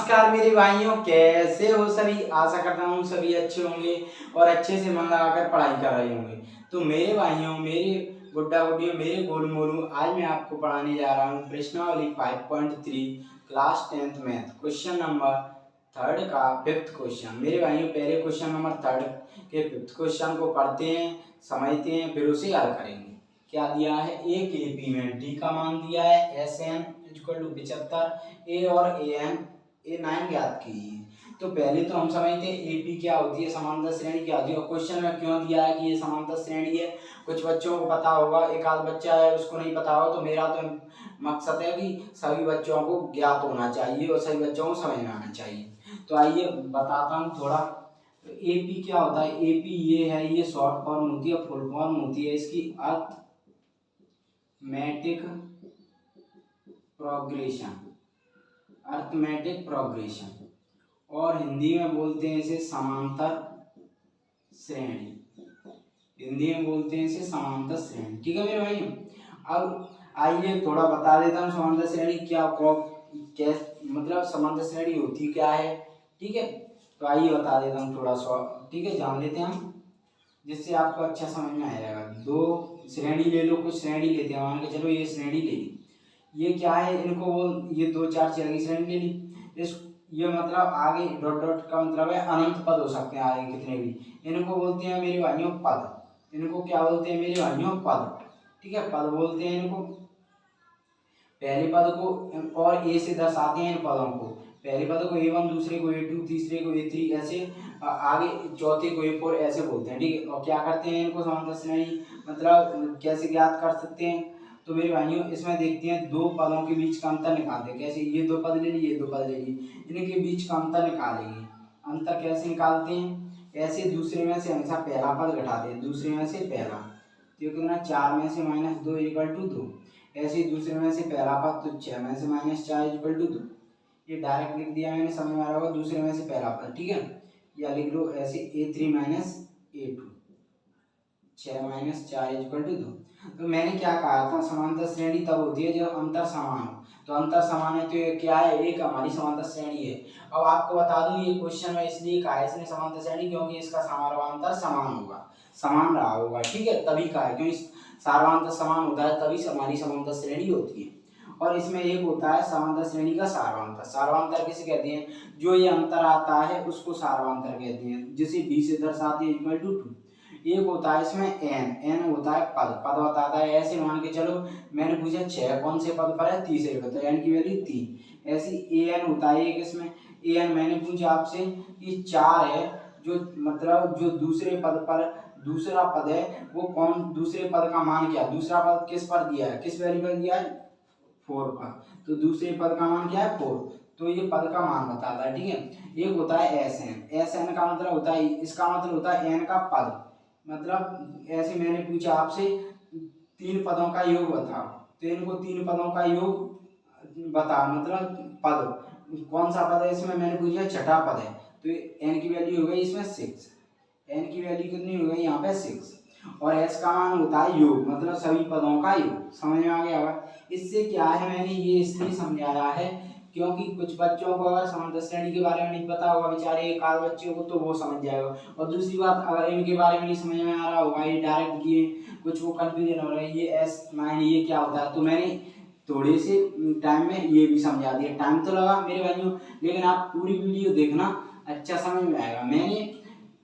नमस्कार मेरे भाइयों, कैसे हो सभी। आशा करता हूँ सभी अच्छे होंगे और अच्छे से मन लगाकर पढ़ाई कर रहे होंगे। तो मेरे भाइयों, मेरे गुड्डा गुड्डियों, मेरे गोलू मोलू, आज मैं आपको पढ़ाने जा रहा हूँ प्रश्नावली 5.3 class 10th math question number 3rd का 5th क्वेश्चन। मेरे भाइयों, पहले क्वेश्चन नंबर 3rd के 5th क्वेश्चन को पढ़ते हैं, समझते हैं, फिर उसे हल करेंगे। क्या दिया है, एक एपी में डी का मान दिया है SN = 75, ए और A9 ज्ञात कीजिए। तो पहले तो हम समझते हैं एपी क्या होती है, समांतर श्रेणी क्या होती है। और क्वेश्चन में क्यों दिया है कि ये समांतर श्रेणी है, कुछ बच्चों को पता होगा, एक आध बच्चा है उसको नहीं पता हो। तो मेरा तो मकसद है कि सभी बच्चों को ज्ञात होना चाहिए और सभी बच्चों को समझ में आना चाहिए। तो आइए बताता हूँ थोड़ा। एपी क्या होता है, एपी ये है, ये शॉर्ट फॉर्म होती है, फुल फॉर्म होती है इसकी अर्थमेटिक प्रोग्रेशन, और हिंदी में बोलते हैं इसे समांतर श्रेणी। हिंदी में बोलते हैं इसे समांतर श्रेणी। ठीक है मेरे भाई। अब आइए थोड़ा बता देता हूँ समांतर श्रेणी क्या मतलब समांतर श्रेणी होती क्या है। ठीक है, तो आइए बता देता हूँ थोड़ा सा। ठीक है, जान लेते हैं हम, जिससे आपको अच्छा समझ में आएगा। दो श्रेणी ले लो, कुछ श्रेणी लेते हैं, मान के चलो ये श्रेणी ले ली। ये क्या है, इनको बोल, ये 2 4 चेयर की श्रेणी ले ली। इस ये मतलब आगे डॉट डॉट का मतलब है अनंत पद हो सकते हैं आगे कितने भी। इनको बोलते हैं मेरे भाइयों पद। इनको क्या बोलते हैं मेरे भाइयों, पद। ठीक है, पद बोलते हैं इनको। पहले पद को और ए से दर्शाते हैं इन पदों को। पहले पद को A1, दूसरे को A2, तीसरे को A3, ऐसे आगे चौथे को A4 ऐसे बोलते हैं। ठीक है, और क्या करते हैं इनको समांतर श्रेणी मतलब कैसे ज्ञात कर सकते हैं। तो मेरे भाइयों, इसमें देखते हैं दो पदों के बीच का अंतर निकालते हैं। कैसे, ये 2 पद ले ली, ये 2 पद ले ली, इनके बीच का अंतर निकालेंगे। अंतर कैसे निकालते हैं, ऐसे दूसरे में से हमेशा पहला पद घटाते हैं, दूसरे में से पहला। तो कितना, 4 में से -2 = 2। ऐसे ही दूसरे में से पहला पद, तो 6 में से -4 = 2। ये डायरेक्ट लिख दिया मैंने, समझ में आ रहा होगा। दूसरे में से पहला पद, ठीक है, या लिख लो ऐसे A3 - A2, 6 - 4 = 2। तो मैंने क्या कहा था, समांतर श्रेणी तब होती है जब अंतर समान हो। तो अंतर समान है तो ये क्या है, एक हमारी समांतर श्रेणी है। अब आपको बता दूं, ये क्वेश्चन में इसलिए कहा है इसने समांतर श्रेणी, क्योंकि इसका समानांतर समान होगा, समान रहा होगा। ठीक है, तभी कहा है, क्योंकि सार्वधातुक समान होता है तभी हमारी समांतर श्रेणी होती है। और इसमें एक होता है समांतर श्रेणी का सार्वधातुक। सार्वधातुक किसे कहते हैं, जो ये अंतर आता है उसको सार्वधातुक कहते हैं, जिसे b से दर्शाते हैं = 2। एक होता है इसमें n होता है पद बताता है। ऐसे मान के चलो, मैंने पूछा 6 कौन से पद पर है, तीसरे पर, तो n की वैल्यू 3। ऐसी an होता है एक, इसमें an मैंने पूछा आपसे कि 4 है, जो मतलब जो दूसरे पद पर दूसरा पद है वो कौन, दूसरे पद का मान क्या, दूसरा पद किस पर दिया है, किस वैल्यू पर दिया है, 4 पर। तो दूसरे पद का मान क्या है, 4। तो ये पद का मान बताता है। ठीक है, एक होता है SN का मतलब होता है, इसका मतलब होता है n का पद। मतलब ऐसे मैंने पूछा आपसे 3 पदों का योग बताओ, तो इनको 3 पदों का योग बता, मतलब पद कौन सा पद है इसमें, मैंने पूछा छठा पद है। तो n की वैल्यू हो गई इसमें 6। n की वैल्यू कितनी हो गई यहाँ पे 6। और s का मान होता है योग, मतलब सभी पदों का योग। समझ में आ गया होगा। इससे क्या है, मैंने ये इसलिए समझाया है क्योंकि कुछ बच्चों को अगर समांतर श्रेणी के बारे में नहीं पता होगा, बेचारे एक आध बच्चों को, तो वो समझ जाएगा। और दूसरी बात, अगर इनके बारे में नहीं समझ में आ रहा होगा, ये डायरेक्ट किए, कुछ वो कंफ्यूजन हो रहा है, ये S9 ये क्या होता है, तो मैंने थोड़े से टाइम में ये भी समझा दिया। टाइम तो लगा मेरे भाइयों, लेकिन आप पूरी वीडियो देखना, अच्छा समझ में आएगा। मैंने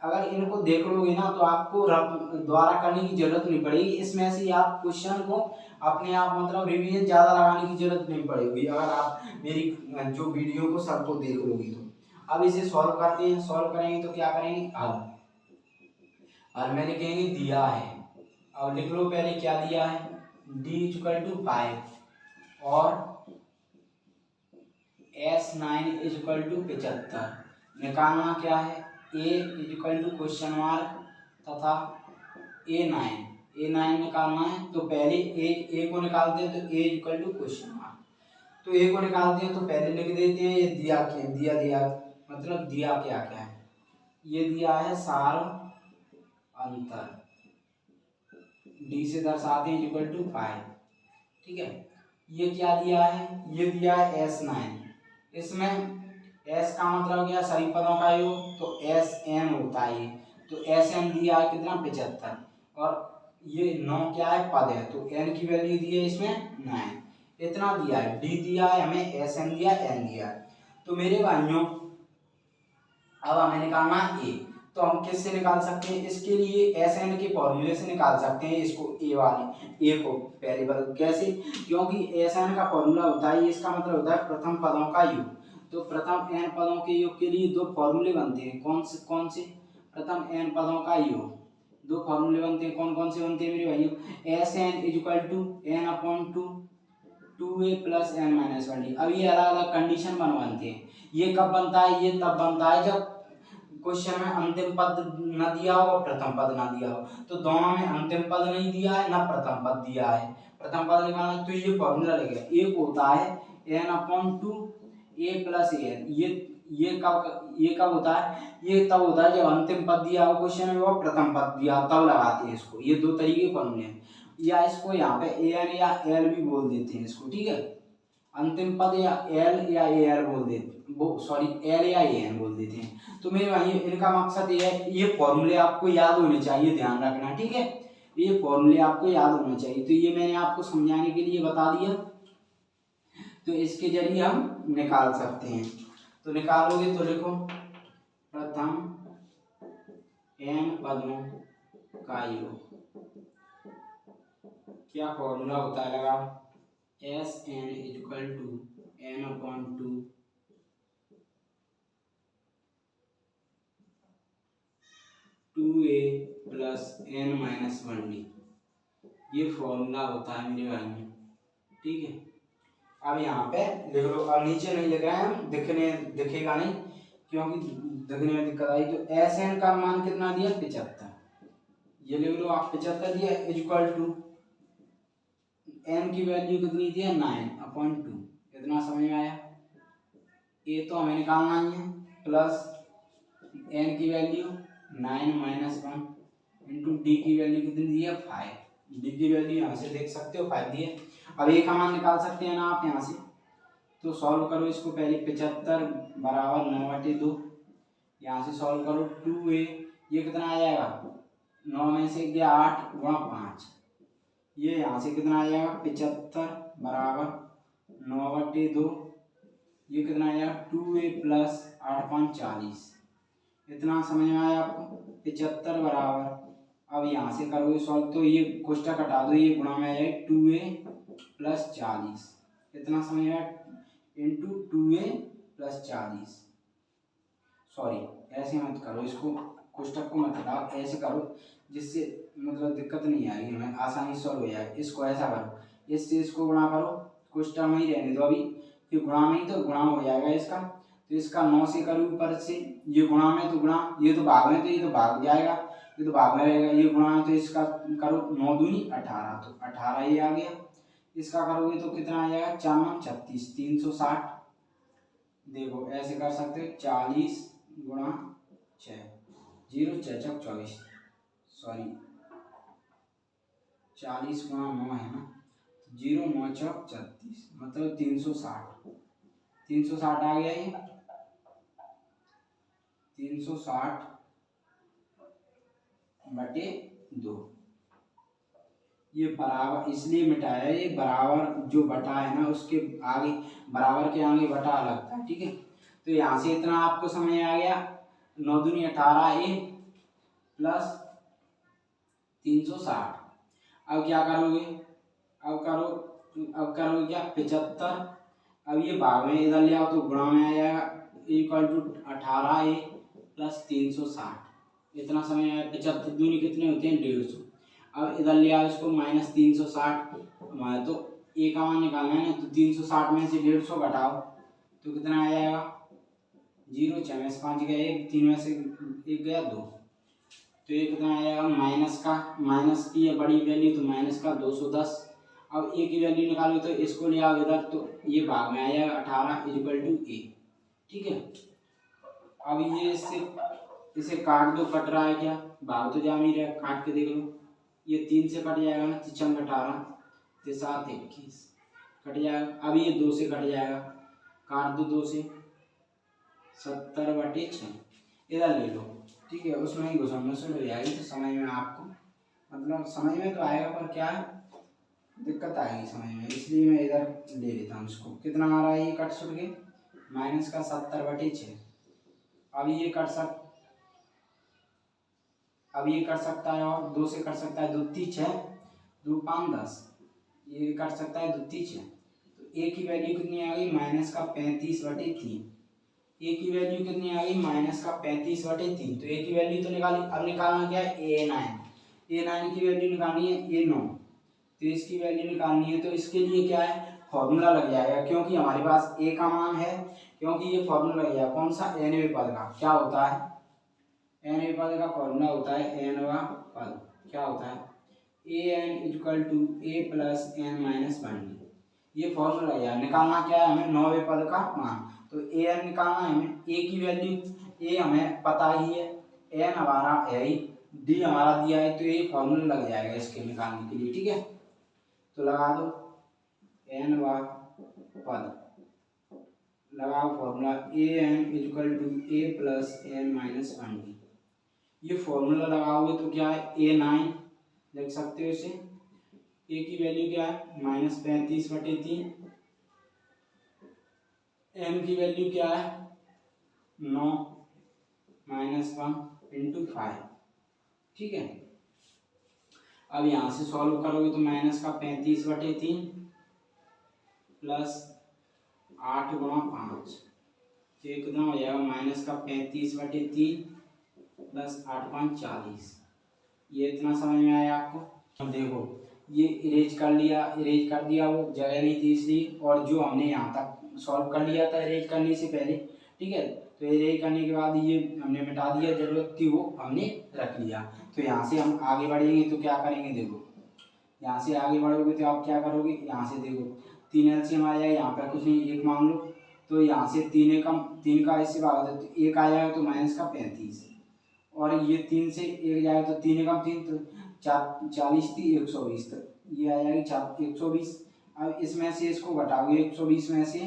अगर इनको देख लोगे ना, तो आपको दोबारा करने की जरूरत नहीं पड़ेगी। इसमें से आप क्वेश्चन को अपने आप मतलब रिवीजन ज़्यादा लगाने की जरूरत नहीं पड़ेगी, अगर आप मेरी जो वीडियो को सबको देख लोगी तो। अब इसे सॉल्व करते हैं। सॉल्व करेंगे तो क्या करेंगे, हल में लिखेंगे दिया है। अब लिख लो पहले क्या दिया है, D = 5 और S9 = 75। निकालना क्या है, A = तथा A9 निकालना है। तो पहले A को निकालते हैं, तो A = तो A को निकालते हैं, तो पहले लिख देते हैं ये दिया मतलब दिया क्या क्या है, ये दिया है सार अंतर, D से दर्शाते हैं = 5। ठीक है, ये क्या दिया है, ये दिया है S9। इसमें एस का मतलब क्या, सभी पदों का योग, तो एस एन होता है ये, तो एस एन दिया है कितना 75, और ये 9 क्या है पद है, तो एन की वैल्यू दी है इसमें 9, इतना दिया है, डी दिया है हमें, एस एन दिया, एन दिया है। तो मेरे भाइयों अब हमें निकालना है ए, तो हम किससे निकाल सकते हैं, इसके लिए एस एन के फॉर्मूले से निकाल सकते हैं इसको, ए वाले ए को पहले बदल कैसे, क्योंकि एस एन का फॉर्मूला होता है, इसका मतलब होता है प्रथम पदों का योग, तो प्रथम एन पदों के योग के लिए दो फॉर्मूले बनते हैं, कौन से प्रथम एन पदों का योग, दो फॉर्मूले बनते हैं, कौन कौन से बनते हैं मेरे भाइयों, s n is equal to n upon two a plus n minus 1 d. अब ये अलग अलग कंडीशन बनवाते हैं, ये कब बनता है, ये तब बनता है जब क्वेश्चन में अंतिम पद न दिया हो और प्रथम पद ना दिया हो, तो दोनों में अंतिम पद नहीं दिया है ना प्रथम पद दिया है, प्रथम पद निकालना तो ये फॉर्मूला लगेगा, एक होता है N upon two a plus N, ये कब होता है, ये तब होता है जब अंतिम पद दिया हो क्वेश्चन में और प्रथम पद दिया तब लगाते हैं इसको, ये दो तरीके फॉर्मूले हैं, या इसको यहाँ पे ए एन या एल भी बोल देते हैं इसको, ठीक है, अंतिम पद या एल या ए एल बोल देते, वो सॉरी एल या ए एन बोल देते हैं। तो मेरे भाई इनका मकसद ये है, ये फॉर्मूले आपको याद होने चाहिए, ध्यान रखना, ठीक है, ये फॉर्मूले आपको याद होना चाहिए, तो ये मैंने आपको समझाने के लिए बता दिया, तो इसके जरिए हम निकाल सकते हैं, तो निकालोगे तो लिखो प्रथम एन पदों का योग, क्या फॉर्मूला होता है, लगा s n is equal to n upon two a plus n minus 1 d, ये फॉर्मूला होता है मेरे भाई में, ठीक है। अब यहाँ पे लिख लो, अब नीचे नहीं लिख रहे हैं हम, दिखेगा नहीं क्योंकि दिखने में दिक्कत आई, तो एस एन का मान कितना दिया 75, ये लिख लो आप 75 दिया इज इक्वल टू एन की वैल्यू कितनी दी है 9/2, इतना समझ में आया, ए तो हमें निकालना ही है, प्लस एन की वैल्यू 9 माइनस 1 इंटू डी की वैल्यू कितनी दी है 5, डी की वैल्यू यहाँ से देख सकते हो 5 दी है। अब ए का मान निकाल सकते हैं ना आप यहाँ से, तो सॉल्व करो इसको, पहले 75 बराबर 9/2, यहाँ से सॉल्व करो 2a, ये कितना आ जाएगा 9 में से गया 8 गुणा 5, ये यहाँ से कितना आ जाएगा 75 बराबर 9/2, ये कितना आ जाएगा 2a प्लस 8 5 40, इतना समझ में आया आपको, 75 बराबर, अब यहाँ से करोगे सॉल्व तो ये कोष्टक हटा दो, ये गुणा में आ जाएगा 2a प्लस 40, इतना समझ में आया, इंटू 2a प्लस 40, सॉरी ऐसे मत करो, इसको कोष्टक को मत हटाओ, ऐसे करो जिससे मतलब दिक्कत नहीं आएगी, हमें आसानी सॉल्व हो जाएगा, इसको ऐसा करो, इससे इसको गुणा करो, कोष्टक में ही रहने दो अभी, फिर गुणा में ही तो गुणा हो जाएगा इसका, तो इसका 9 से करो ऊपर से, ये गुणा में तो गुणा, ये तो भाग में, तो ये तो भाग जाएगा, ये तो भाग में रहेगा, ये गुणा है तो इसका करो 9 दूनी 18, तो 18 ये आ गया, इसका करोगे तो कितना आ जाएगा 4 36 360, देखो ऐसे कर सकते हो 40 गुणा 6 0 6 6 24, सॉरी 40 गुणा 9 है ना, 0 9 6 36 मतलब 360 आ गया, ये 360/2, ये बराबर इसलिए मिटाया, ये बराबर जो बटा है ना उसके आगे, बराबर के आगे बटा लगता है, ठीक है, तो यहाँ से इतना आपको समझ आ गया, 9 दूनी 18 ए प्लस 360, अब क्या करोगे, अब करोगे क्या 75, अब ये भाग में इधर ले आओ तो गुणा में आ जाएगा, इक्वल टू 18a प्लस 360, इतना समय आया, 75 दूनी कितने होते हैं 150, अब इधर ले आओ इसको माइनस 360, हमारे तो ए का मान निकालना है ना, तो 360 में से 150 घटाओ तो कितना आ जाएगा 0 6 में से 5 गया 1, 3 में से 1 गया 2, तो ये कितना आ जाएगा माइनस की है बड़ी वैल्यू, तो माइनस का 210, अब ए की वैल्यू निकालो तो इसको ले आओ इधर, तो ये भाग में आ जाएगा 18 इक्वल टू ए, ठीक है। अब ये इसे काट दो, कट रहा है क्या, भाग तो जा नहीं रहा, काट के देख लो, ये 3 से कट जाएगा ना, 6 18 7 21 कट जाएगा, अब ये 2 से कट जाएगा, काट दो 2 से, 70/6 इधर ले लो, ठीक है, उसमें ही घुसड़ हो जाएगी तो समझ में आपको, मतलब समझ में तो आएगा पर क्या है दिक्कत आएगी समझ में, इसलिए मैं इधर ले लेता हूँ इसको। कितना आ रहा है ये कट सुट के माइनस का 70/6। अब ये कर सकता है और 2 से कर सकता है, 2 3 6 2 5 10, ये कर सकता है 2 3 6। तो ए की वैल्यू कितनी आ गई माइनस का 35/3। ए की वैल्यू कितनी आ गई माइनस का 35/3। तो ए की वैल्यू तो निकाली, अब निकालना क्या है A9 की वैल्यू निकालनी है A9। तो इसकी वैल्यू निकालनी है तो इसके लिए क्या है फॉर्मूला लग जाएगा, क्योंकि हमारे पास ए का मान है, क्योंकि ये फॉर्मूला लग जाएगा कौन सा nवें पद का, क्या होता है nवें पद का फॉर्मूला होता है nवां पद, क्या होता है an = a + n - 1d। ये फॉर्मूला है, निकालना क्या है हमें 9वें पद का मान। तो an निकालना है हमें, a की वैल्यू a हमें पता ही है, n हमारा है ही, d हमारा दिया है, तो ये फॉर्मूला लग जाएगा इसके निकालने के लिए, ठीक है। तो लगा दो nवां पद, लगाओ formula an = a + n - 1d। ये फॉर्मूला लगाओगे तो क्या है A9 लिख सकते हो इसे, ए की वैल्यू क्या है -35/3, एन की वैल्यू क्या है 9 - 1 × 5, ठीक है। अब यहाँ से सॉल्व करोगे तो माइनस का 35/3 प्लस 8 × 5, तो ये कितना हो जाएगा माइनस का 35/3 प्लस 8 × 5 40। ये इतना समझ में आया आपको। अब देखो ये इरेज कर दिया, वो जगह नहीं थी इसलिए, और जो हमने यहाँ तक सॉल्व कर लिया था इरेज करने से पहले, ठीक है, तो इरेज करने के बाद ये हमने मिटा दिया, जरूरत थी वो हमने रख लिया। तो यहाँ से हम आगे बढ़ेंगे तो क्या करेंगे, देखो यहाँ से आगे बढ़ोगे तो आप क्या करोगे, यहाँ से देखो 3 एलसीएम आ जाएगा, यहाँ पर कुछ नहीं 1 मान लो, तो यहाँ से 3 का इससे भाग दो तो 1 आ जाएगा, तो माइनस का 35, और ये 3 से 1 जाएगा तो 3 एकम 3, तो 40 थी 120, तो ये आ जाएगी 120। अब इसमें से इसको घटाओगे 120 में से,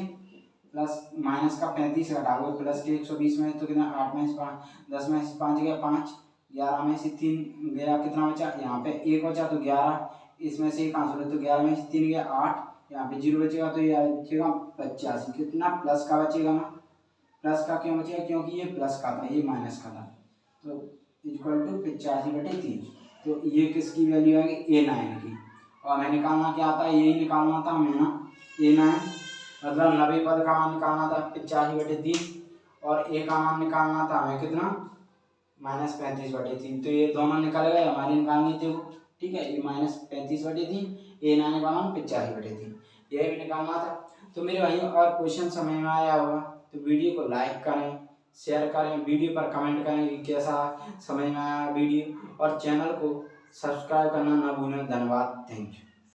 प्लस माइनस का 35 घटाओगे प्लस के 120 में, तो कितना 8 में से 5 10 में से 5 गया 5, 11 में से 3 गया, कितना बचा यहाँ पे 1 बचा, तो 11, इसमें से 1 आंसर है तो 11 में से 3 गया 8, यहाँ पे 0 बचेगा, तो ये बचेगा 85। कितना प्लस का बचेगा ना, प्लस का क्यों बचेगा, क्योंकि ये प्लस का था ये माइनस का था, तो = 85/3। तो ये किसकी वैल्यू आएगी A9 की, और हमें निकालना क्या आता है, यही निकालना था हमें ना A9, मतलब 90 पद का मान निकालना था 85/3, और A का मान निकालना था हमें कितना -35/3। तो ये दोनों निकल गए, हमारी निकालनी थी वो, ठीक है, ये -35/3, A9 का मान 85/3, यही भी निकालना था। तो मेरे भाई और क्वेश्चन समझ में आया होगा तो वीडियो को लाइक करें, शेयर करें, वीडियो पर कमेंट करें कि कैसा समझ में आया वीडियो, और चैनल को सब्सक्राइब करना ना भूलें। धन्यवाद, थैंक यू।